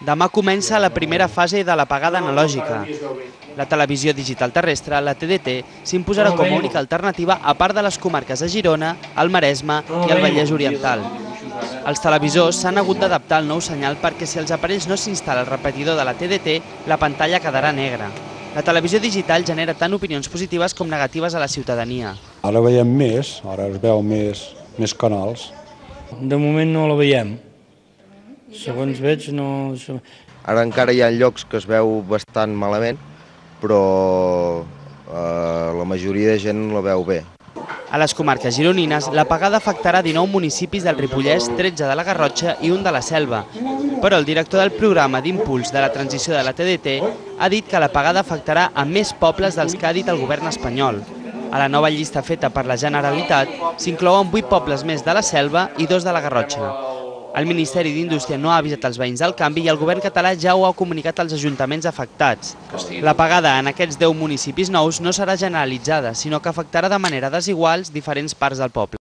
Demà comença la primera fase de l'apagada analògica. La televisió digital terrestre, la TDT, s'imposarà com a única alternativa a part de les comarques de Girona, el Maresme i el Vallès Oriental. Els televisors s'han hagut d'adaptar al nou senyal perquè si els aparells no s'instal·la el repetidor de la TDT, la pantalla quedarà negra. La televisió digital genera tant opinions positives com negatives a la ciutadania. Ara veiem més, ara es veu més canals. De moment no la veiem. Segons veig, no... Ara encara hi ha llocs que es veu bastant malament, però la majoria de gent la veu bé. A les comarques gironines, l'apagada afectarà 19 municipis del Ripollès, 13 de la Garrotxa i un de la Selva. Però el director del programa d'impuls de la transició de la TDT ha dit que l'apagada afectarà a més pobles dels que ha dit el govern espanyol. A la nova llista feta per la Generalitat s'inclouen 8 pobles més de la Selva i 2 de la Garrotxa. El Ministeri d'Indústria no ha avisat els veïns del canvi i el govern català ja ho ha comunicat als ajuntaments afectats. L'apagada en aquests 10 municipis nous no serà generalitzada, sinó que afectarà de manera desigual diferents parts del poble.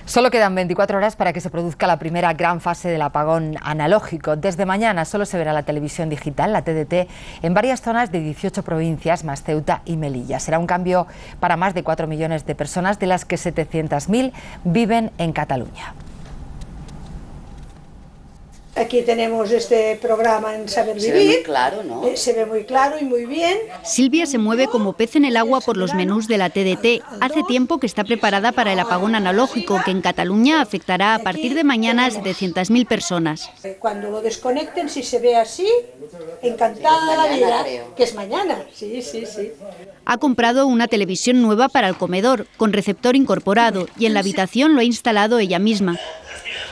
Solo quedan 24 horas para que se produzca la primera gran fase del apagón analógico. Desde mañana solo se verá la televisión digital, la TDT, en varias zonas de 18 provincias, más Ceuta y Melilla. Será un cambio para más de 4 millones de personas, de las que 700.000 viven en Cataluña. Aquí tenemos este programa en Saber Vivir. Se ve muy claro, ¿no? Se ve muy claro y muy bien. Silvia se mueve como pez en el agua por los menús de la TDT. Hace tiempo que está preparada para el apagón analógico, que en Cataluña afectará a partir de mañana a 700.000 personas. Cuando lo desconecten, si se ve así, encantada de la vida, que es mañana. Sí, sí, sí. Ha comprado una televisión nueva para el comedor, con receptor incorporado, y en la habitación lo ha instalado ella misma.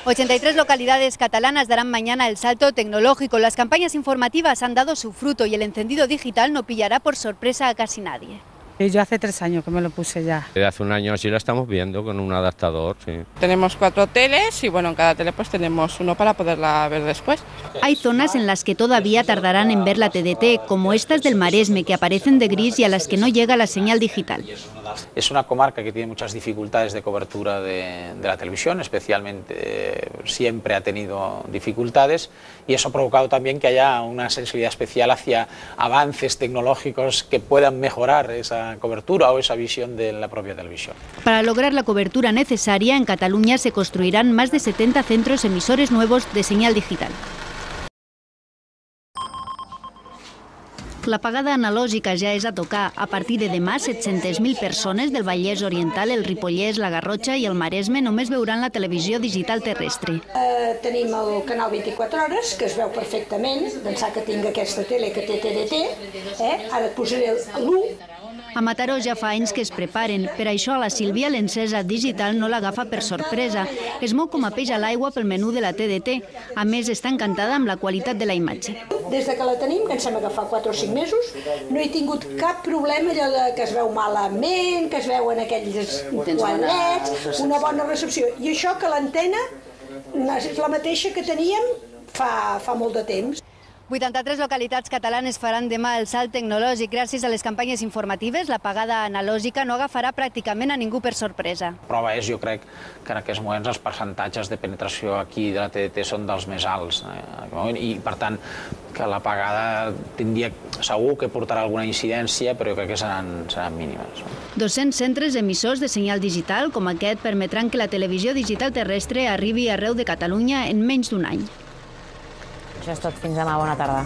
83 localidades catalanas darán mañana el salto tecnológico. Las campañas informativas han dado su fruto y el encendido digital no pillará por sorpresa a casi nadie. Yo hace 3 años que me lo puse ya. Desde hace un año así la estamos viendo con un adaptador, sí. Tenemos 4 teles y bueno, en cada tele pues tenemos uno para poderla ver después. Hay zonas en las que todavía tardarán en ver la TDT, como estas del Maresme, que aparecen de gris y a las que no llega la señal digital. Es una comarca que tiene muchas dificultades de cobertura de la televisión, especialmente siempre ha tenido dificultades, y eso ha provocado también que haya una sensibilidad especial hacia avances tecnológicos que puedan mejorar esa cobertura o esa visión de la propia televisión. Para lograr la cobertura necesaria, en Cataluña se construirán más de 70 centros emisores nuevos de señal digital. L'apagada analògica ja és a tocar. A partir de demà, 700.000 persones del Vallès Oriental, el Ripollès, la Garrotxa i el Maresme només veuran la televisió digital terrestre. Tenim el canal 24 hores, que es veu perfectament, d'ençà que tinc aquesta tele que té TDT, ara et posaré l'1. A Mataró ja fa anys que es preparen. Per això a la Sílvia l'encesa digital no l'agafa per sorpresa. Es mou com a peix a l'aigua pel menú de la TDT. A més, està encantada amb la qualitat de la imatge. Des que la tenim, que ens hem agafat 4 o 5 mesos, no he tingut cap problema allò que es veu malament, que es veuen aquells quadrets, una bona recepció. I això que l'antena és la mateixa que teníem fa molt de temps. 83 localitats catalanes faran demà el salt tecnològic. Gràcies a les campanyes informatives, l'apagada analògica no agafarà pràcticament a ningú per sorpresa. La prova és, jo crec, que en aquests moments els percentatges de penetració aquí de la TDT són dels més alts. I, per tant, que l'apagada tindria segur que portarà alguna incidència, però jo crec que seran mínimes. 200 centres emissors de senyal digital com aquest permetran que la televisió digital terrestre arribi arreu de Catalunya en menys d'un any. Això és tot. Fins demà. Bona tarda.